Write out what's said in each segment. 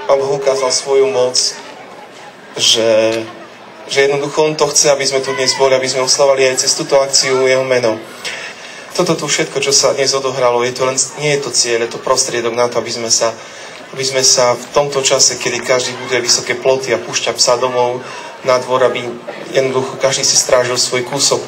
Pán Boh ukázal svoju moc, že jednoducho On to chce, aby sme tu dnes boli, aby sme oslavali aj cez túto akciu Jeho meno. Toto tu všetko, čo sa dnes odohralo, nie je to cieľ, je to prostriedok na to, aby sme sa v tomto čase, kedy každý buduje vysoké ploty a púšťa psa domov na dvor, aby jednoducho každý si strážil svoj kúsok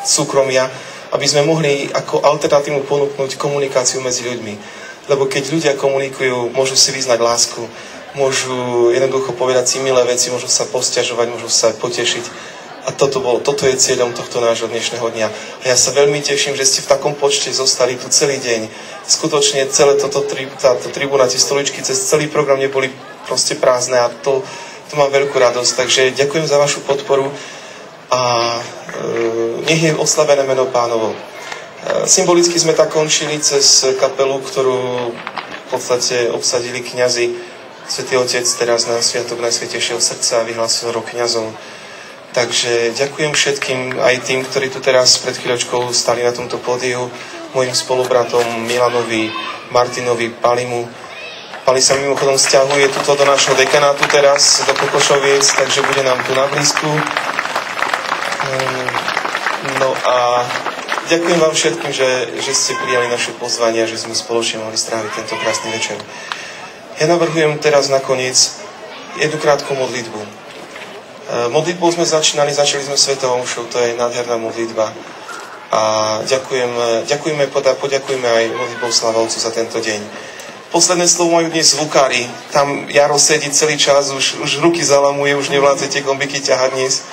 súkromia, aby sme mohli ako alternatívu ponúknuť komunikáciu medzi ľuďmi. Lebo keď ľudia komunikujú, môžu si vyznať lásku, môžu jednoducho povedať si milé veci, môžu sa posťažovať, môžu sa potešiť. A toto je cieľom tohto nášho dnešného dňa. A ja sa veľmi teším, že ste v takom počte zostali tu celý deň. Skutočne celé táto tribúna, tie stoličky, cez celý program neboli proste prázdne a to mám veľkú radosť. Takže ďakujem za vašu podporu a nech je oslavené meno Pánovo. Symbolicky sme tak končili cez kapelu, ktorú v podstate obsadili kňazi. Svätý Otec teraz na Sviatok Najsvätejšieho srdca vyhlásil rok kňazov. Takže ďakujem všetkým, aj tým, ktorí tu teraz pred chvíľočkou stali na tomto pódiu, mojim spolubratom Milanovi, Martinovi, Palimu. Pali sa mimochodom sťahuje tuto do našho dekanátu teraz, do Kokošoviec, takže bude nám tu na blízku. No a ďakujem vám všetkým, že ste prijali naše pozvanie a že sme spoločne mohli stráviť tento krásny večer. Ja navrhujem teraz nakoniec jednu krátku modlitbu. Modlitbou sme začali sme svetou omšou, to je nádherná modlitba. A poďakujeme aj modlitbou Slavovcu za tento deň. Posledné slovo majú dnes zvukári. Tam Jaro sedí celý čas, už ruky zalamuje, už nevládze tie gombiky ťahať dnes.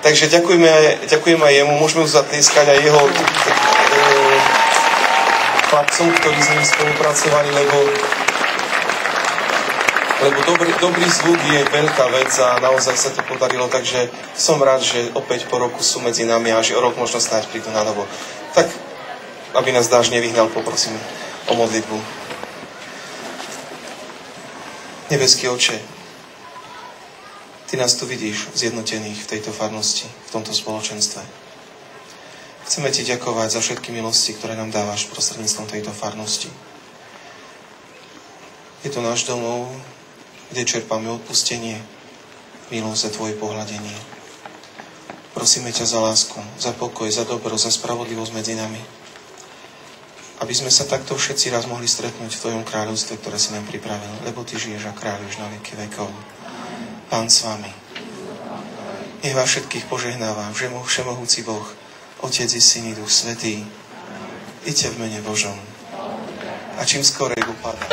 Takže ďakujeme aj jemu, môžeme už zatlieskať aj jeho chlapcom, ktorí s ním spolupracovali, lebo dobrý zvuk je veľká vec a naozaj sa to podarilo, takže som rád, že opäť po roku sú medzi nami a že o rok možno snáď prídu na novo. Tak, aby nás dáž nevyhnal, poprosím o modlitbu. Nebeský Otče, Ty nás tu vidíš zjednotených v tejto farnosti, v tomto spoločenstve. Chceme Ti ďakovať za všetky milosti, ktoré nám dávaš prostredníctvom tejto farnosti. Je to náš domov, kde čerpáme odpustenie, milosť a Tvoje pohľadenie. Prosíme ťa za lásku, za pokoj, za dobro, za spravodlivosť medzi nami. Aby sme sa takto všetci raz mohli stretnúť v Tvojom kráľovstve, ktoré si nám pripravil, lebo Ty žiješ a kráľuješ na veky vekov. Pán s vami. Nech vás všetkých požehnáva všemohúci Boh, Otec i Syn i Duch Svätý. Iďte v mene Božom. A čím skorej upadá.